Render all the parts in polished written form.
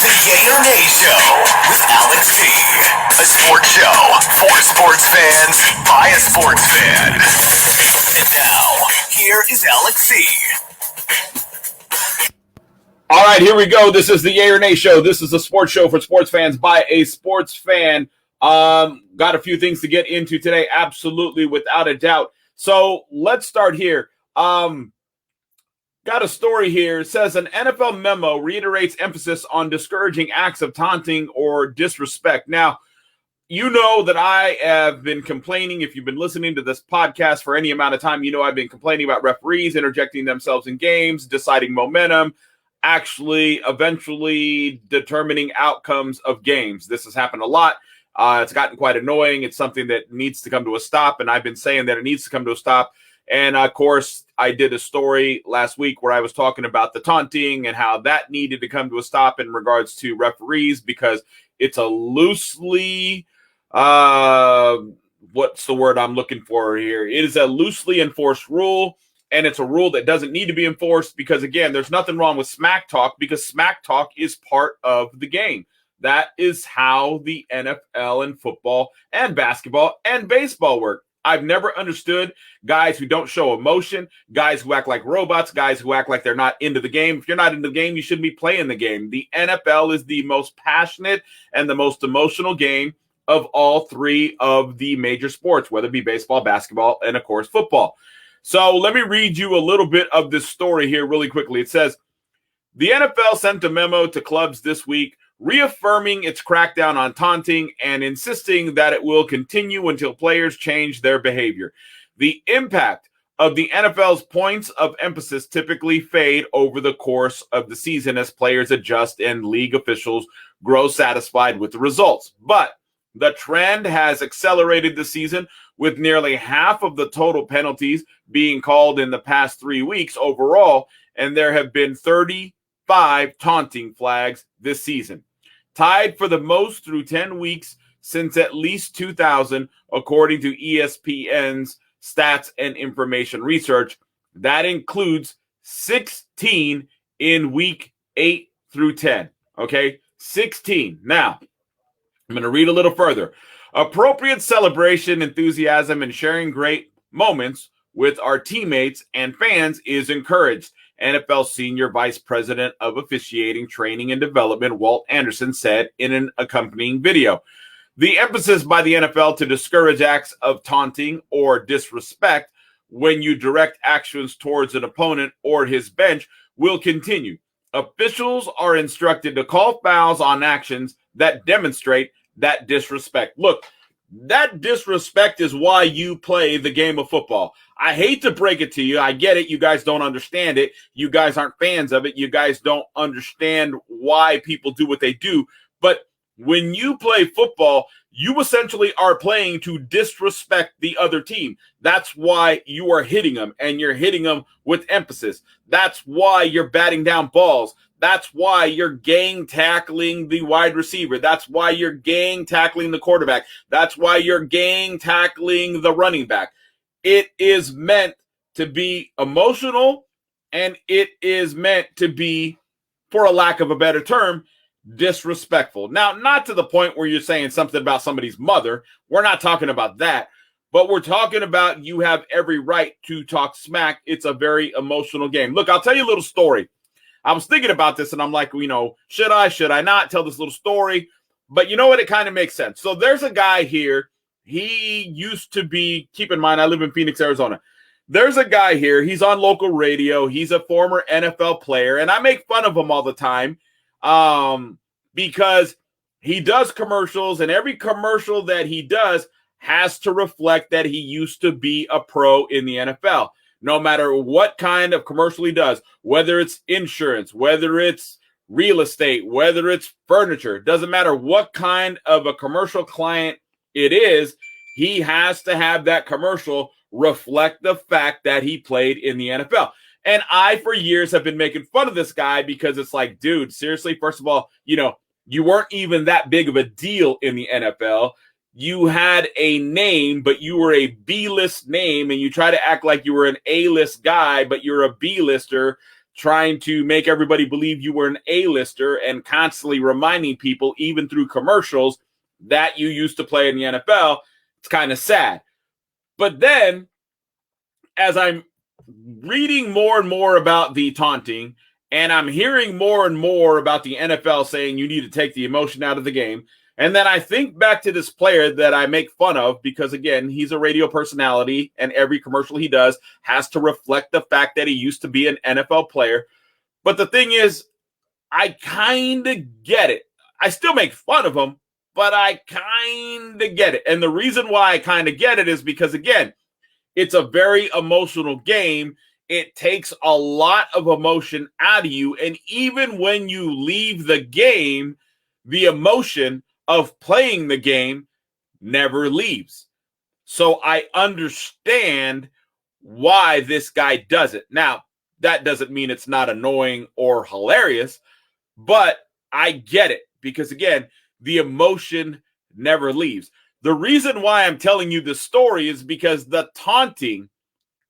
The Yay or Nay Show with Alex C. A sports show for sports fans by a sports fan. And now, here is Alex C. All right, here we go. This is the Yay or Nay Show. This is a sports show for sports fans by a sports fan. Got a few things to get into today, absolutely, without a doubt. So let's start here. Got a story here. It says an NFL memo reiterates emphasis on discouraging acts of taunting or disrespect. Now, you know that I have been complaining. If you've been listening to this podcast for any amount of time, you know I've been complaining about referees interjecting themselves in games, deciding momentum, actually eventually determining outcomes of games. This has happened a lot. It's gotten quite annoying. It's something that needs to come to a stop, and I've been saying that it needs to come to a stop. And, of course, I did a story last week where I was talking about the taunting and how that needed to come to a stop in regards to referees because it's a loosely what's the word I'm looking for here? It is a loosely enforced rule, and it's a rule that doesn't need to be enforced because, again, there's nothing wrong with smack talk because smack talk is part of the game. That is how the NFL and football and basketball and baseball work. I've never understood guys who don't show emotion, guys who act like robots, guys who act like they're not into the game. If you're not in the game, you shouldn't be playing the game. The NFL is the most passionate and the most emotional game of all three of the major sports, whether it be baseball, basketball, and, of course, football. So let me read you a little bit of this story here really quickly. It says, the NFL sent a memo to clubs this week reaffirming its crackdown on taunting and insisting that it will continue until players change their behavior. The impact of the NFL's points of emphasis typically fade over the course of the season as players adjust and league officials grow satisfied with the results. But the trend has accelerated this season, with nearly half of the total penalties being called in the past 3 weeks overall, and there have been 35 taunting flags this season, tied for the most through 10 weeks since at least 2000, according to ESPN's Stats and Information Research. That includes 16 in week 8 through 10. Okay, 16. Now, I'm going to read a little further. Appropriate celebration, enthusiasm, and sharing great moments with our teammates and fans is encouraged, NFL Senior Vice President of Officiating, Training, and Development, Walt Anderson, said in an accompanying video. The emphasis by the NFL to discourage acts of taunting or disrespect when you direct actions towards an opponent or his bench will continue. Officials are instructed to call fouls on actions that demonstrate that disrespect. Look, that disrespect is why you play the game of football. I hate to break it to you. I get it. You guys don't understand it. You guys aren't fans of it. You guys don't understand why people do what they do. But when you play football, you essentially are playing to disrespect the other team. That's why you are hitting them, and you're hitting them with emphasis. That's why you're batting down balls. That's why you're gang tackling the wide receiver. That's why you're gang tackling the quarterback. That's why you're gang tackling the running back. It is meant to be emotional, and it is meant to be, for a lack of a better term, disrespectful. Now, not to the point where you're saying something about somebody's mother. We're not talking about that. But we're talking about you have every right to talk smack. It's a very emotional game. Look, I'll tell you a little story. I was thinking about this, and I'm like, should I not tell this little story? But you know what? It kind of makes sense. So there's a guy here. He used to be, keep in mind, I live in Phoenix, Arizona. There's a guy here. He's on local radio. He's a former NFL player, and I make fun of him all the time because he does commercials, and every commercial that he does has to reflect that he used to be a pro in the NFL. No matter what kind of commercial he does, whether it's insurance, whether it's real estate, whether it's furniture, doesn't matter what kind of a commercial client it is, he has to have that commercial reflect the fact that he played in the NFL. And I, for years, have been making fun of this guy because it's like, dude, seriously, first of all, you weren't even that big of a deal in the NFL. You had a name, but you were a B-list name, and you try to act like you were an A-list guy, but you're a B-lister trying to make everybody believe you were an A-lister and constantly reminding people, even through commercials, that you used to play in the NFL. It's kind of sad. But then, as I'm reading more and more about the taunting, and I'm hearing more and more about the NFL saying you need to take the emotion out of the game, and then I think back to this player that I make fun of because, again, he's a radio personality, and every commercial he does has to reflect the fact that he used to be an NFL player. But the thing is, I kind of get it. I still make fun of him, but I kind of get it. And the reason why I kind of get it is because, again, it's a very emotional game. It takes a lot of emotion out of you. And even when you leave the game, the emotion of playing the game never leaves. So I understand why this guy does it. Now, that doesn't mean it's not annoying or hilarious, but I get it because, again, the emotion never leaves. The reason why I'm telling you this story is because the taunting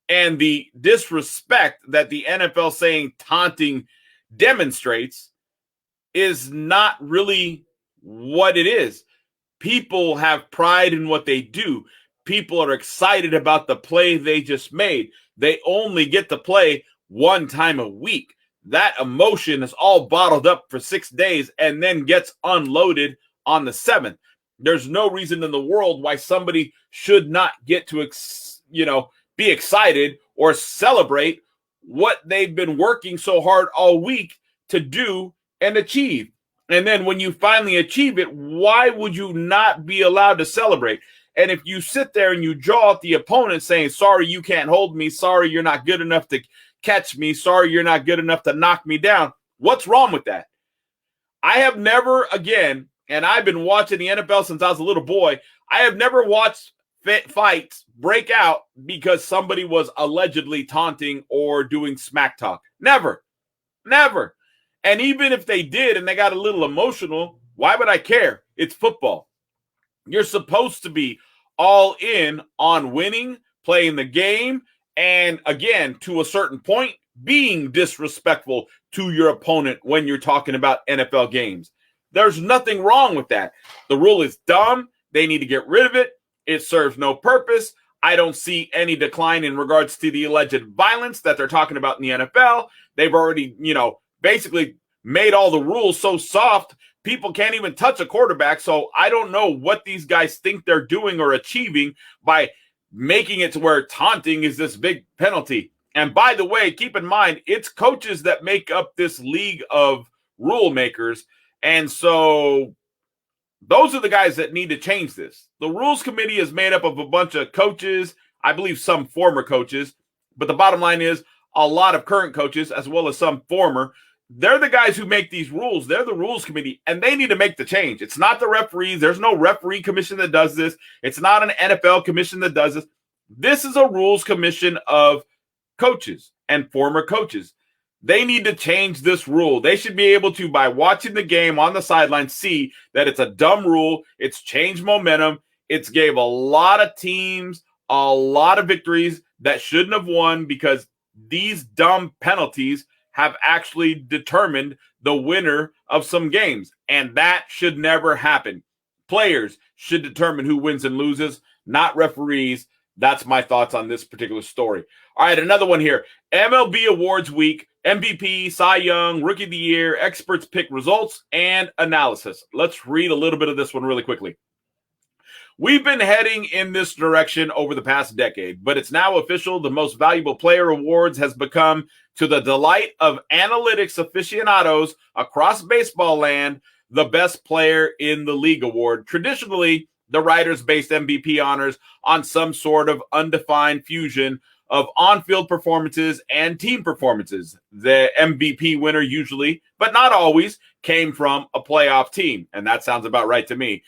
and the disrespect that the NFL saying taunting demonstrates is not really what it is. People have pride in what they do. People are excited about the play they just made. They only get to play one time a week. That emotion is all bottled up for 6 days and then gets unloaded on the 7th. There's no reason in the world why somebody should not get to, be excited or celebrate what they've been working so hard all week to do and achieve. And then when you finally achieve it, why would you not be allowed to celebrate? And if you sit there and you jaw at the opponent saying, sorry, you can't hold me. Sorry, you're not good enough to catch me. Sorry, you're not good enough to knock me down. What's wrong with that? I have never, again, and I've been watching the NFL since I was a little boy, I have never watched fights break out because somebody was allegedly taunting or doing smack talk. Never. Never. And even if they did and they got a little emotional, why would I care? It's football. You're supposed to be all in on winning, playing the game, and again, to a certain point, being disrespectful to your opponent when you're talking about NFL games. There's nothing wrong with that. The rule is dumb. They need to get rid of it. It serves no purpose. I don't see any decline in regards to the alleged violence that they're talking about in the NFL. They've already, basically made all the rules so soft, people can't even touch a quarterback. So I don't know what these guys think they're doing or achieving by making it to where taunting is this big penalty. And by the way, keep in mind, it's coaches that make up this league of rule makers. And so those are the guys that need to change this. The rules committee is made up of a bunch of coaches, I believe some former coaches, but the bottom line is a lot of current coaches as well as some former. They're the guys who make these rules. They're the rules committee, and they need to make the change. It's not the referees. There's no referee commission that does this. It's not an NFL commission that does this. This is a rules commission of coaches and former coaches. They need to change this rule. They should be able to, by watching the game on the sideline, see that it's a dumb rule. It's changed momentum. It's gave a lot of teams a lot of victories that shouldn't have won because these dumb penalties have actually determined the winner of some games. And that should never happen. Players should determine who wins and loses, not referees. That's my thoughts on this particular story. All right, another one here. MLB Awards Week, MVP, Cy Young, Rookie of the Year, experts pick results and analysis. Let's read a little bit of this one really quickly. We've been heading in this direction over the past decade, but it's now official. The Most Valuable Player Awards has become, to the delight of analytics aficionados across baseball land, the Best Player in the League award. Traditionally, the writers based MVP honors on some sort of undefined fusion of on-field performances and team performances. The MVP winner usually, but not always, came from a playoff team, and that sounds about right to me.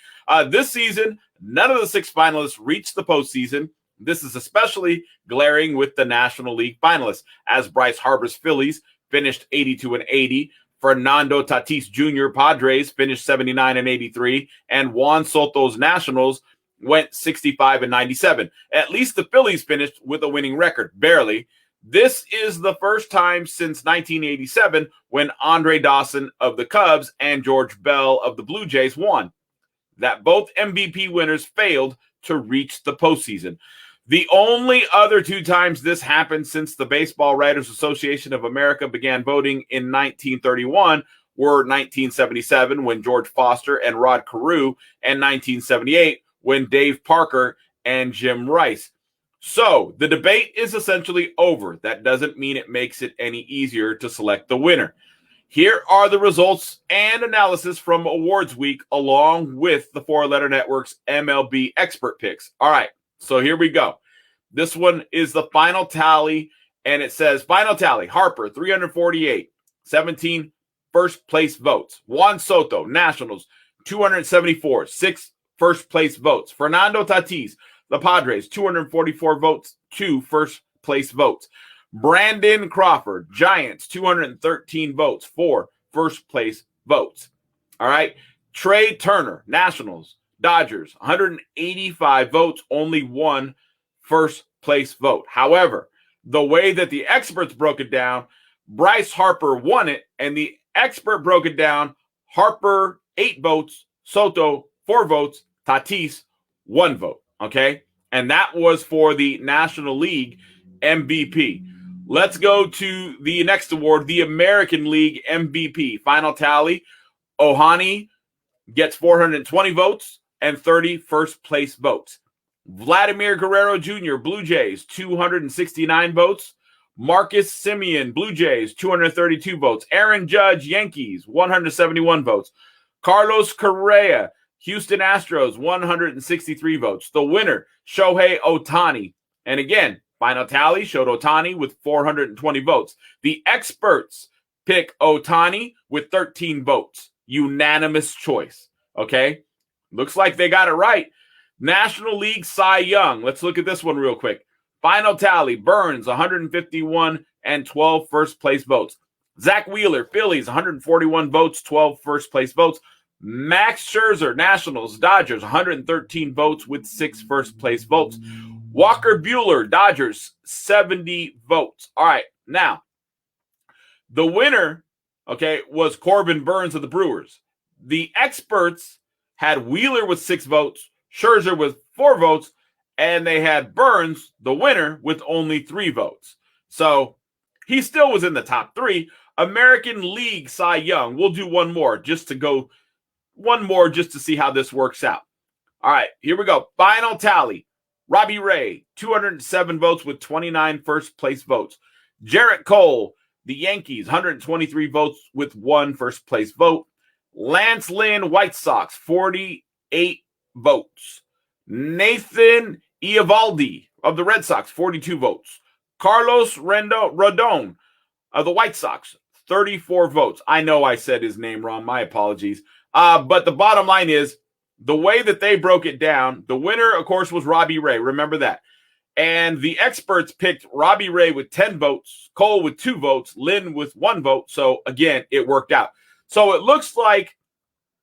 This season, none of the 6 finalists reached the postseason. This is especially glaring with the National League finalists, as Bryce Harper's Phillies finished 82-80, Fernando Tatis Jr. Padres finished 79-83, and Juan Soto's Nationals went 65-97. At least the Phillies finished with a winning record, barely. This is the first time since 1987 when Andre Dawson of the Cubs and George Bell of the Blue Jays won, that both MVP winners failed to reach the postseason. The only other two times this happened since the Baseball Writers Association of America began voting in 1931 were 1977 when George Foster and Rod Carew, and 1978 when Dave Parker and Jim Rice. So the debate is essentially over. That doesn't mean it makes it any easier to select the winner. Here are the results and analysis from Awards Week along with the Four Letter Network's MLB expert picks. All right, so here we go. This one is the final tally, and it says final tally, Harper, 348, 17 first place votes. Juan Soto, Nationals, 274, 6 first place votes. Fernando Tatis, the Padres, 244 votes, 2 first place votes. Brandon Crawford, Giants, 213 votes, 4 first place votes. All right. Trey Turner, Nationals, Dodgers, 185 votes, only 1 first place vote. However, the way that the experts broke it down, Bryce Harper won it, and the expert broke it down, Harper 8 votes, Soto 4 votes, Tatis 1 vote. Okay. And that was for the National League MVP. Let's go to the next award, the American League MVP. Final tally, Ohtani gets 420 votes and 30 first place votes. Vladimir Guerrero Jr., Blue Jays, 269 votes. Marcus Semien, Blue Jays, 232 votes. Aaron Judge, Yankees, 171 votes. Carlos Correa, Houston Astros, 163 votes. The winner, Shohei Ohtani. And again, final tally showed Ohtani with 420 votes. The experts pick Ohtani with 13 votes. Unanimous choice. Okay? Looks like they got it right. National League Cy Young. Let's look at this one real quick. Final tally, Burns, 151 and 12 first place votes. Zach Wheeler, Phillies, 141 votes, 12 first place votes. Max Scherzer, Nationals, Dodgers, 113 votes with 6 first place votes. Walker Buehler, Dodgers, 70 votes. All right, now, the winner, okay, was Corbin Burns of the Brewers. The experts had Wheeler with 6 votes, Scherzer with 4 votes, and they had Burns, the winner, with only 3 votes. So he still was in the top 3. American League Cy Young. We'll do one more just to see how this works out. All right, here we go. Final tally. Robbie Ray, 207 votes with 29 first place votes. Jarrett Cole, the Yankees, 123 votes with 1 first place vote. Lance Lynn, White Sox, 48 votes. Nathan Eovaldi of the Red Sox, 42 votes. Carlos Rodon of the White Sox, 34 votes. I know I said his name wrong. My apologies. But the bottom line is, the way that they broke it down, the winner, of course, was Robbie Ray. Remember that. And the experts picked Robbie Ray with 10 votes, Cole with 2 votes, Lynn with 1 vote. So, again, it worked out. So it looks like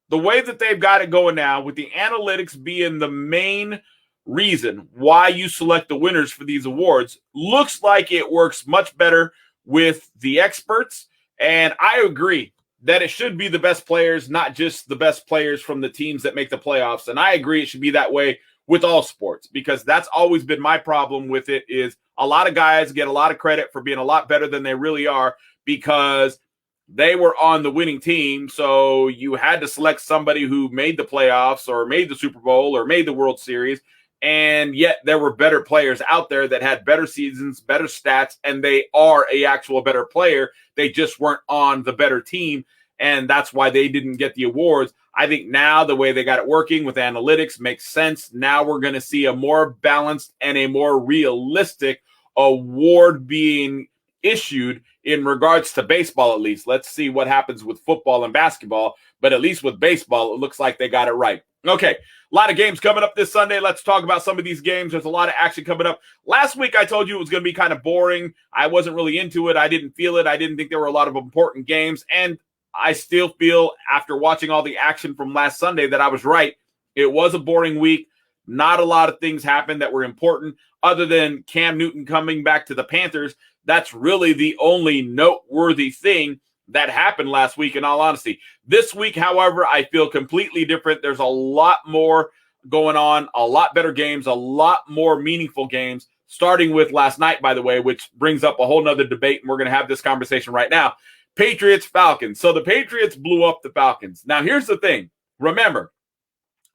the way that they've got it going now, with the analytics being the main reason why you select the winners for these awards, looks like it works much better with the experts. And I agree that it should be the best players, not just the best players from the teams that make the playoffs. And I agree it should be that way with all sports, because that's always been my problem with it, is a lot of guys get a lot of credit for being a lot better than they really are because they were on the winning team. So you had to select somebody who made the playoffs or made the Super Bowl or made the World Series. And yet there were better players out there that had better seasons, better stats, and they are a actual better player. They just weren't on the better team, and that's why they didn't get the awards. I think now the way they got it working with analytics makes sense. Now we're going to see a more balanced and a more realistic award being issued in regards to baseball, at least. Let's see what happens with football and basketball, but at least with baseball, it looks like they got it right. Okay, a lot of games coming up this Sunday. Let's talk about some of these games. There's a lot of action coming up. Last week, I told you it was going to be kind of boring. I wasn't really into it. I didn't feel it. I didn't think there were a lot of important games. And I still feel, after watching all the action from last Sunday, that I was right. It was a boring week. Not a lot of things happened that were important other than Cam Newton coming back to the Panthers. That's really the only noteworthy thing that happened last week, in all honesty. This week, however, I feel completely different. There's a lot more going on, a lot better games, a lot more meaningful games, starting with last night, by the way, which brings up a whole nother debate, and we're going to have this conversation right now. Patriots, Falcons. So the Patriots blew up the Falcons. Now, here's the thing. Remember,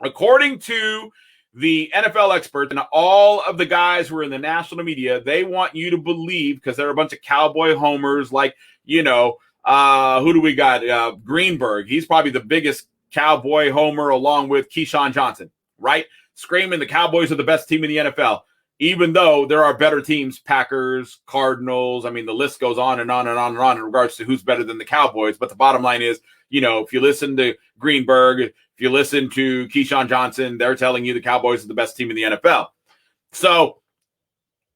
according to the NFL experts and all of the guys who are in the national media, they want you to believe, because they're a bunch of cowboy homers, like, who do we got? Greenberg. He's probably the biggest cowboy homer along with Keyshawn Johnson, right? Screaming the Cowboys are the best team in the NFL, even though there are better teams, Packers, Cardinals. I mean, the list goes on and on and on and on in regards to who's better than the Cowboys. But the bottom line is, if you listen to Greenberg, if you listen to Keyshawn Johnson, they're telling you the Cowboys are the best team in the NFL. So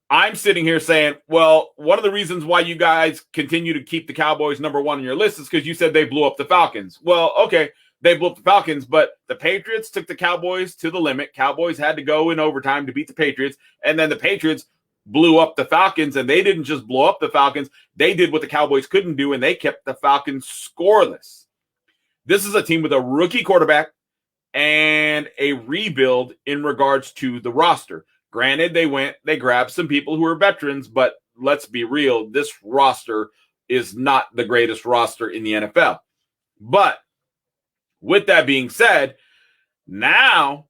I'm sitting here saying, well, one of the reasons why you guys continue to keep the Cowboys number one on your list is because you said they blew up the Falcons. Well, okay, they blew up the Falcons, but the Patriots took the Cowboys to the limit. Cowboys had to go in overtime to beat the Patriots, and then the Patriots blew up the Falcons, and they didn't just blow up the Falcons. They did what the Cowboys couldn't do, and they kept the Falcons scoreless. This is a team with a rookie quarterback and a rebuild in regards to the roster. Granted, they grabbed some people who are veterans, but let's be real, this roster is not the greatest roster in the NFL. But with that being said, now,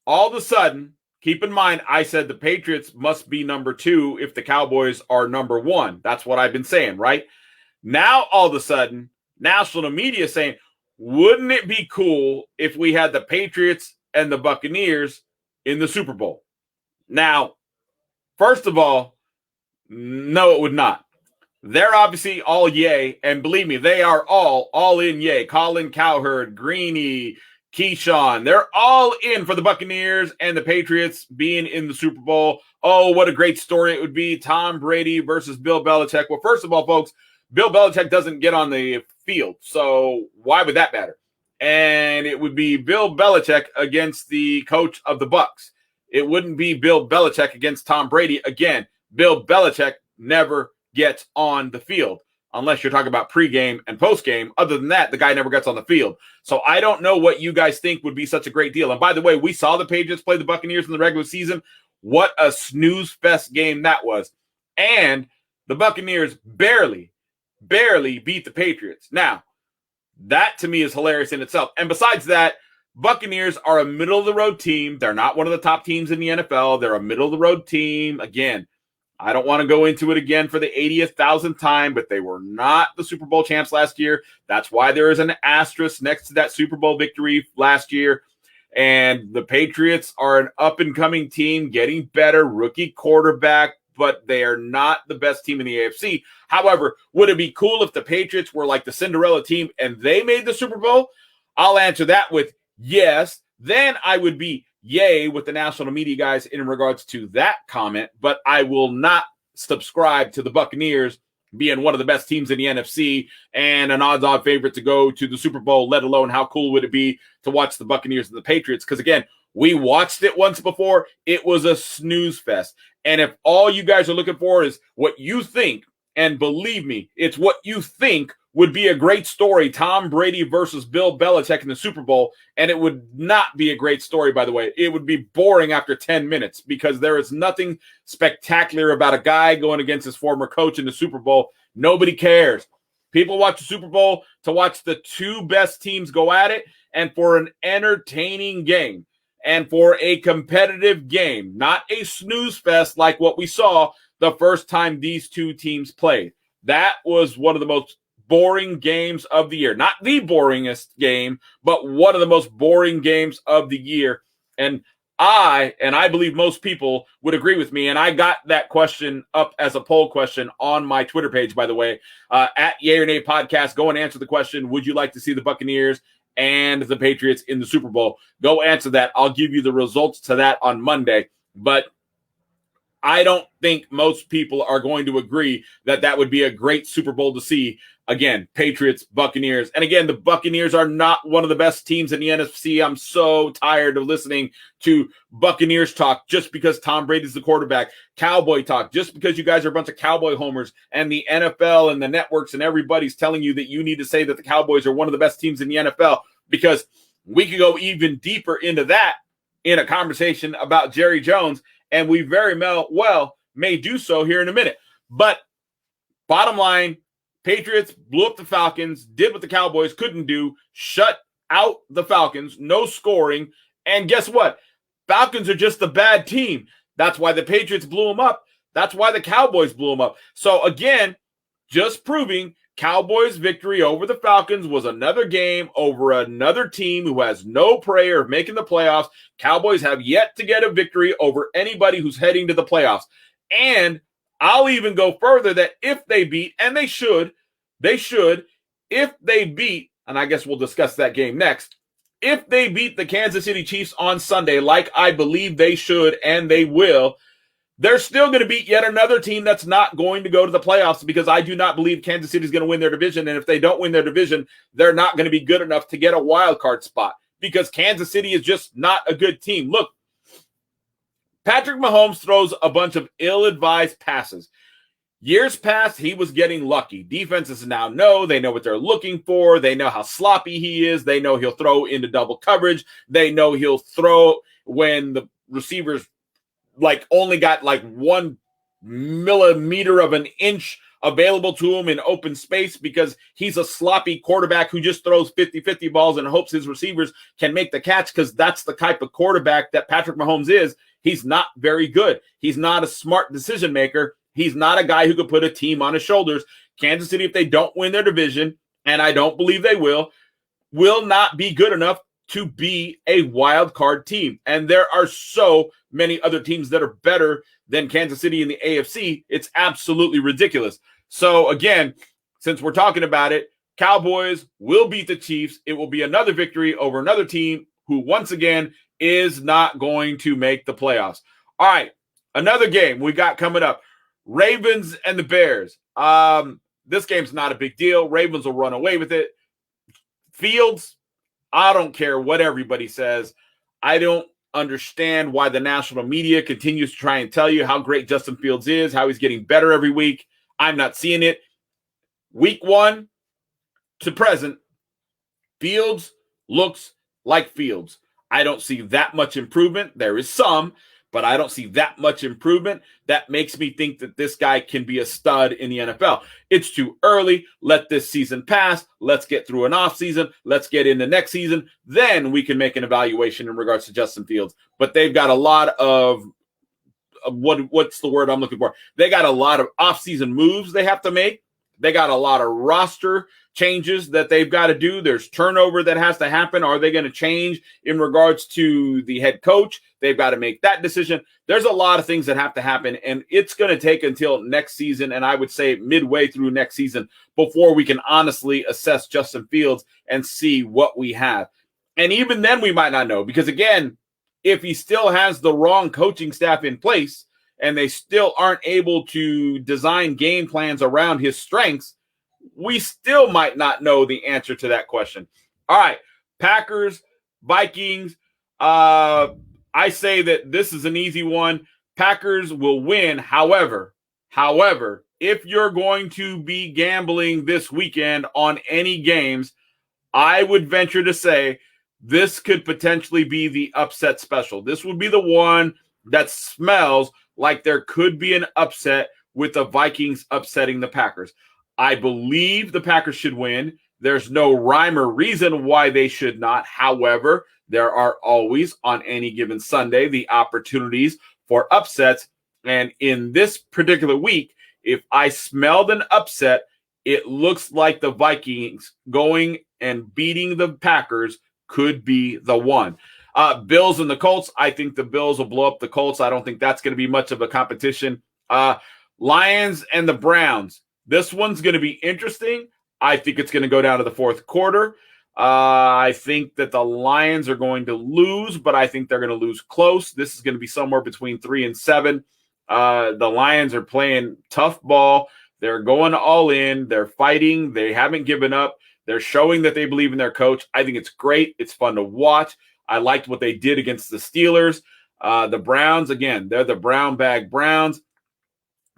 all of a sudden, keep in mind, I said the Patriots must be number 2 if the Cowboys are number 1. That's what I've been saying, right? Now, all of a sudden, national media saying, wouldn't it be cool if we had the Patriots and the Buccaneers in the Super Bowl? Now, first of all, no, it would not. They're obviously all yay, and believe me, they are all in yay. Colin Cowherd, Greeny, Keyshawn, they're all in for the Buccaneers and the Patriots being in the Super Bowl. Oh, what a great story it would be. Tom Brady versus Bill Belichick. Well, first of all, folks, Bill Belichick doesn't get on the field, so why would that matter? And it would be Bill Belichick against the coach of the Bucs. It wouldn't be Bill Belichick against Tom Brady. Again, Bill Belichick never gets on the field unless you're talking about pregame and postgame. Other than that, the guy never gets on the field. So I don't know what you guys think would be such a great deal. And by the way, we saw the Patriots play the Buccaneers in the regular season. What a snooze fest game that was. And the Buccaneers barely beat the Patriots. Now, that to me is hilarious in itself. And besides that, Buccaneers are a middle-of-the-road team. They're not one of the top teams in the NFL. They're a middle-of-the-road team. Again, I don't want to go into it again for the 80,000th time, but they were not the Super Bowl champs last year. That's why there is an asterisk next to that Super Bowl victory last year. And the Patriots are an up-and-coming team, getting better, rookie quarterback, but they are not the best team in the AFC. However, would it be cool if the Patriots were like the Cinderella team and they made the Super Bowl? I'll answer that with yes. Then I would be yay with the national media guys in regards to that comment, but I will not subscribe to the Buccaneers being one of the best teams in the NFC and an odds-on favorite to go to the Super Bowl, let alone how cool would it be to watch the Buccaneers and the Patriots? Because, again, we watched it once before. It was a snooze fest. And if all you guys are looking for is what you think, and believe me, it's what you think would be a great story, Tom Brady versus Bill Belichick in the Super Bowl, and it would not be a great story, by the way. It would be boring after 10 minutes because there is nothing spectacular about a guy going against his former coach in the Super Bowl. Nobody cares. People watch the Super Bowl to watch the two best teams go at it and for an entertaining game and for a competitive game, not a snooze fest like what we saw the first time these two teams played. That was one of the most boring games of the year. Not the boringest game, but one of the most boring games of the year. And I believe most people would agree with me. And I got that question up as a poll question on my Twitter page, by the way, at Yay or Nay Podcast. Go and answer the question. Would you like to see the Buccaneers and the Patriots in the Super Bowl? Go answer that. I'll give you the results to that on Monday. But I don't think most people are going to agree that that would be a great Super Bowl to see. Again, Patriots, Buccaneers. And again, the Buccaneers are not one of the best teams in the NFC. I'm so tired of listening to Buccaneers talk just because Tom Brady's the quarterback. Cowboy talk just because you guys are a bunch of Cowboy homers, and the NFL and the networks and everybody's telling you that you need to say that the Cowboys are one of the best teams in the NFL, because we could go even deeper into that in a conversation about Jerry Jones, and we very well may do so here in a minute. But bottom line, Patriots blew up the Falcons, did what the Cowboys couldn't do, shut out the Falcons, no scoring. And guess what? Falcons are just a bad team. That's why the Patriots blew them up. That's why the Cowboys blew them up. So again, just proving Cowboys' victory over the Falcons was another game over another team who has no prayer of making the playoffs. Cowboys have yet to get a victory over anybody who's heading to the playoffs. And I'll even go further that if they beat, and they should, if they beat, and I guess we'll discuss that game next, if they beat the Kansas City Chiefs on Sunday, like I believe they should and they will, they're still going to beat yet another team that's not going to go to the playoffs, because I do not believe Kansas City is going to win their division. And if they don't win their division, they're not going to be good enough to get a wild card spot, because Kansas City is just not a good team. Look, Patrick Mahomes throws a bunch of ill-advised passes. Years past, he was getting lucky. Defenses now know. They know what they're looking for. They know how sloppy he is. They know he'll throw into double coverage. They know he'll throw when the receivers only got 1 millimeter of an inch available to him in open space, because he's a sloppy quarterback who just throws 50-50 balls and hopes his receivers can make the catch, because that's the type of quarterback that Patrick Mahomes is. He's not very good. He's not a smart decision maker. He's not a guy who could put a team on his shoulders. Kansas City, if they don't win their division, and I don't believe they will not be good enough to be a wild card team. And there are so many other teams that are better than Kansas City in the AFC. It's absolutely ridiculous. So again, since we're talking about it, Cowboys will beat the Chiefs. It will be another victory over another team who, once again, is not going to make the playoffs. All right, another game we got coming up. Ravens and the Bears. This game's not a big deal. Ravens will run away with it. Fields, I don't care what everybody says. I don't understand why the national media continues to try and tell you how great Justin Fields is, how he's getting better every week. I'm not seeing it. Week 1 to present, Fields looks like Fields. I don't see that much improvement. There is some, but I don't see that much improvement. That makes me think that this guy can be a stud in the NFL. It's too early. Let this season pass. Let's get through an offseason. Let's get into next season. Then we can make an evaluation in regards to Justin Fields. But they've got a lot of what's the word I'm looking for? They got a lot of offseason moves they have to make. They got a lot of roster changes that they've got to do. There's turnover that has to happen. Are they going to change in regards to the head coach? They've got to make that decision. There's a lot of things that have to happen, and it's going to take until next season, and I would say midway through next season, before we can honestly assess Justin Fields and see what we have. And even then, we might not know, because again, if he still has the wrong coaching staff in place and they still aren't able to design game plans around his strengths, we still might not know the answer to that question. All right, Packers, Vikings. I say that this is an easy one. Packers will win. However, if you're going to be gambling this weekend on any games, I would venture to say this could potentially be the upset special. This would be the one that smells like there could be an upset with the Vikings upsetting the Packers. I believe the Packers should win. There's no rhyme or reason why they should not. However, there are always, on any given Sunday, the opportunities for upsets. And in this particular week, if I smelled an upset, it looks like the Vikings going and beating the Packers could be the one. Bills and the Colts. I think the Bills will blow up the Colts. I don't think that's going to be much of a competition. Lions and the Browns. This one's going to be interesting. I think it's going to go down to the fourth quarter. I think that the Lions are going to lose, but I think they're going to lose close. This is going to be somewhere between 3 and 7. The Lions are playing tough ball. They're going all in. They're fighting. They haven't given up. They're showing that they believe in their coach. I think it's great. It's fun to watch. I liked what they did against the Steelers. The Browns, again, they're the brown bag Browns.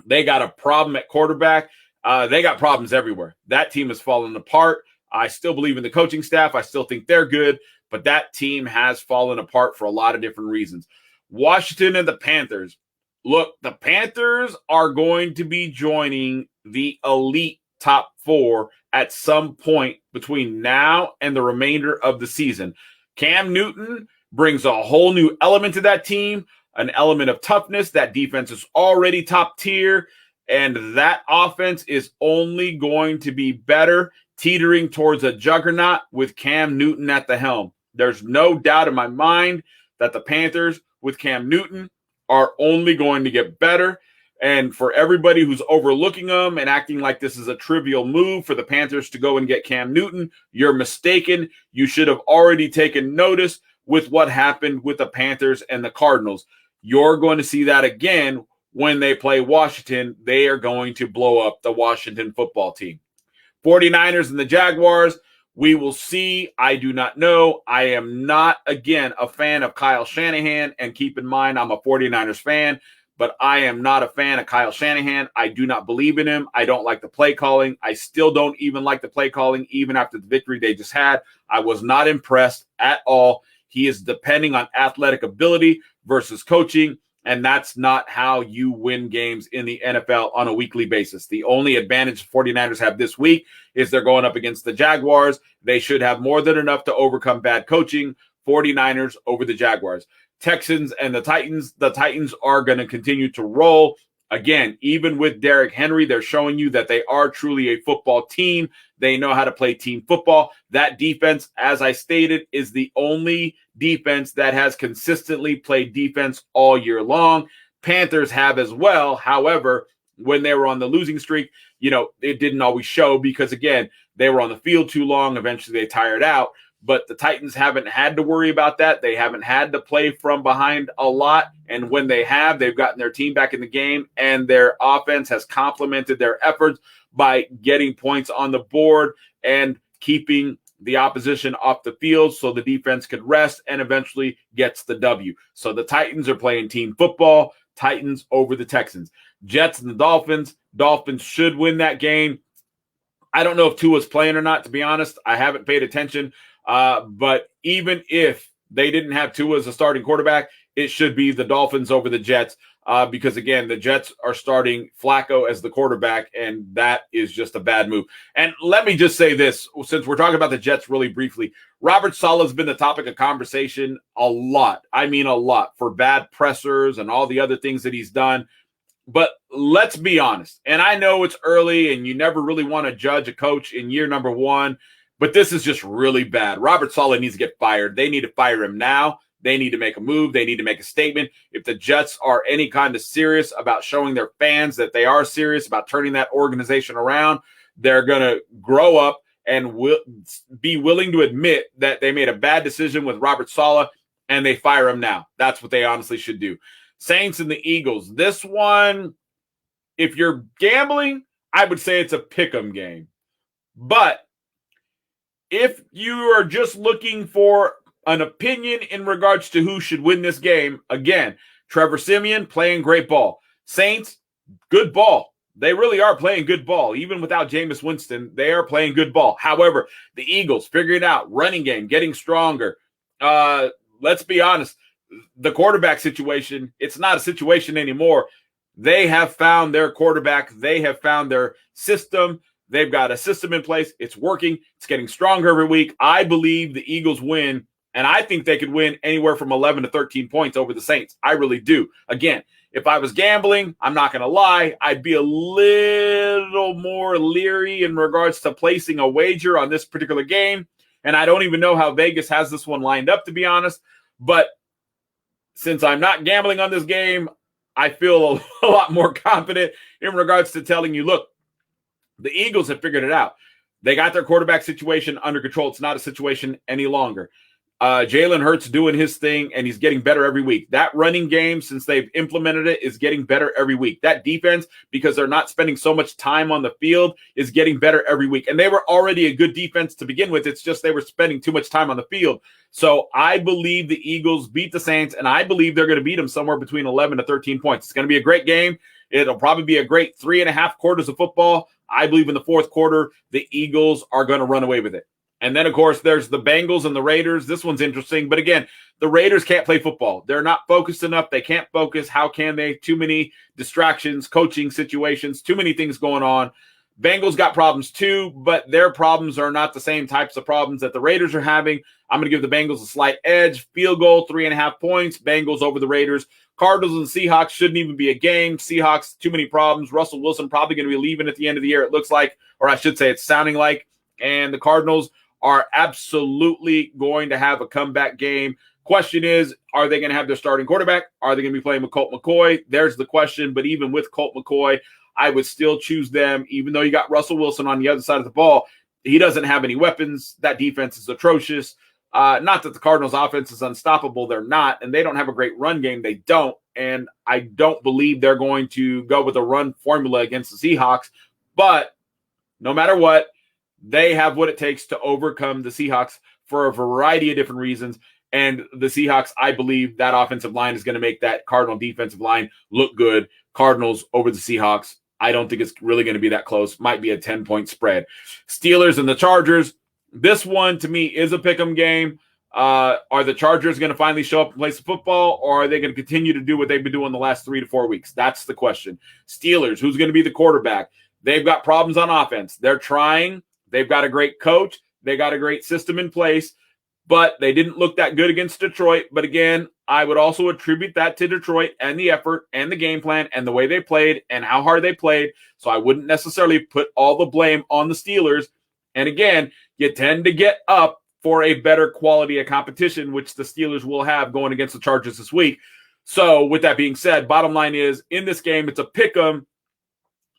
They got a problem at quarterback. They got problems everywhere. That team is falling apart. I still believe in the coaching staff. I still think they're good, but that team has fallen apart for a lot of different reasons. Washington and the Panthers. Look, the Panthers are going to be joining the elite top four at some point between now and the remainder of the season. Cam Newton brings a whole new element to that team, an element of toughness. That defense is already top tier, and that offense is only going to be better, teetering towards a juggernaut with Cam Newton at the helm. There's no doubt in my mind that the Panthers with Cam Newton are only going to get better. And for everybody who's overlooking them and acting like this is a trivial move for the Panthers to go and get Cam Newton, you're mistaken. You should have already taken notice with what happened with the Panthers and the Cardinals. You're going to see that again when they play Washington. They are going to blow up the Washington football team. 49ers and the Jaguars, we will see. I do not know. I am not, again, a fan of Kyle Shanahan. And keep in mind, I'm a 49ers fan, but I am not a fan of Kyle Shanahan. I do not believe in him. I don't like the play calling. I still don't even like the play calling, even after the victory they just had. I was not impressed at all. He is depending on athletic ability versus coaching, and that's not how you win games in the NFL on a weekly basis. The only advantage the 49ers have this week is they're going up against the Jaguars. They should have more than enough to overcome bad coaching. 49ers over the Jaguars. Texans and the Titans are going to continue to roll. Again, even with Derrick Henry, they're showing you that they are truly a football team. They know how to play team football. That defense, as I stated, is the only defense that has consistently played defense all year long. Panthers have as well. However, when they were on the losing streak, it didn't always show because, again, they were on the field too long. Eventually, they tired out. But the Titans haven't had to worry about that. They haven't had to play from behind a lot. And when they have, they've gotten their team back in the game, and their offense has complemented their efforts by getting points on the board and keeping the opposition off the field so the defense could rest and eventually gets the W. So the Titans are playing team football. Titans over the Texans. Jets and the Dolphins. Dolphins should win that game. I don't know if Tua's playing or not, to be honest. I haven't paid attention. But even if they didn't have Tua as a starting quarterback, it should be the Dolphins over the Jets because, again, the Jets are starting Flacco as the quarterback, and that is just a bad move. And let me just say this, since we're talking about the Jets really briefly, Robert Saleh has been the topic of conversation a lot. I mean, a lot for bad pressers and all the other things that he's done. But let's be honest, and I know it's early and you never really want to judge a coach in year number one, but this is just really bad. Robert Saleh needs to get fired. They need to fire him now. They need to make a move. They need to make a statement. If the Jets are any kind of serious about showing their fans that they are serious about turning that organization around, they're going to grow up and be willing to admit that they made a bad decision with Robert Saleh, and they fire him now. That's what they honestly should do. Saints and the Eagles. This one, if you're gambling, I would say it's a pick'em game. But if you are just looking for an opinion in regards to who should win this game, again, Trevor Siemian playing great ball. Saints, good ball. They really are playing good ball. Even without Jameis Winston, they are playing good ball. However, the Eagles figuring out running game, getting stronger. Let's be honest. The quarterback situation, it's not a situation anymore. They have found their quarterback. They have found their system. They've got a system in place. It's working. It's getting stronger every week. I believe the Eagles win, and I think they could win anywhere from 11 to 13 points over the Saints. I really do. Again, if I was gambling, I'm not going to lie, I'd be a little more leery in regards to placing a wager on this particular game, and I don't even know how Vegas has this one lined up, to be honest. But since I'm not gambling on this game, I feel a lot more confident in regards to telling you, look, the Eagles have figured it out. They got their quarterback situation under control. It's not a situation any longer. Jalen Hurts doing his thing, and he's getting better every week. That running game, since they've implemented it, is getting better every week. That defense, because they're not spending so much time on the field, is getting better every week. And they were already a good defense to begin with. It's just they were spending too much time on the field. So I believe the Eagles beat the Saints, and I believe they're going to beat them somewhere between 11 to 13 points. It's going to be a great game. It'll probably be a great 3.5 quarters of football. I believe in the fourth quarter, the Eagles are going to run away with it. And then, of course, there's the Bengals and the Raiders. This one's interesting. But again, the Raiders can't play football. They're not focused enough. They can't focus. How can they? Too many distractions, coaching situations, too many things going on. Bengals got problems too, but their problems are not the same types of problems that the Raiders are having. I'm going to give the Bengals a slight edge. Field goal, 3.5 points. Bengals over the Raiders. Cardinals and Seahawks shouldn't even be a game. Seahawks, too many problems. Russell Wilson probably going to be leaving at the end of the year, it looks like, or I should say it's sounding like. And the Cardinals are absolutely going to have a comeback game. Question is, are they going to have their starting quarterback? Are they going to be playing with Colt McCoy? There's the question. But even with Colt McCoy, I would still choose them, even though you got Russell Wilson on the other side of the ball. He doesn't have any weapons. That defense is atrocious. Not that the Cardinals' offense is unstoppable. They're not. And they don't have a great run game. They don't. And I don't believe they're going to go with a run formula against the Seahawks. But no matter what, they have what it takes to overcome the Seahawks for a variety of different reasons. And the Seahawks, I believe that offensive line is going to make that Cardinal defensive line look good. Cardinals over the Seahawks. I don't think it's really going to be that close. Might be a 10-point spread. Steelers and the Chargers. This one, to me, is a pick'em game. Are the Chargers going to finally show up and play some football, or are they going to continue to do what they've been doing the last 3 to 4 weeks? That's the question. Steelers, who's going to be the quarterback? They've got problems on offense. They're trying. They've got a great coach. They got a great system in place, but they didn't look that good against Detroit. But again, I would also attribute that to Detroit and the effort and the game plan and the way they played and how hard they played. So I wouldn't necessarily put all the blame on the Steelers. And again, you tend to get up for a better quality of competition, which the Steelers will have going against the Chargers this week. So with that being said, bottom line is, in this game, it's a pick 'em.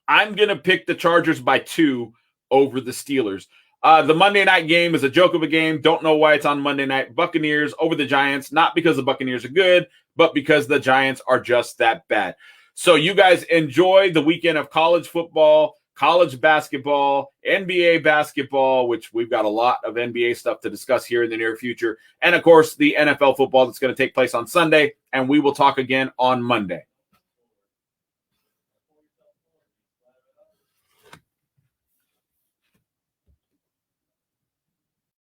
I'm going to pick the Chargers by 2 over the Steelers. The Monday night game is a joke of a game. Don't know why it's on Monday night. Buccaneers over the Giants, not because the Buccaneers are good, but because the Giants are just that bad. So you guys enjoy the weekend of college football, college basketball, NBA basketball, which we've got a lot of NBA stuff to discuss here in the near future. And, of course, the NFL football that's going to take place on Sunday, and we will talk again on Monday.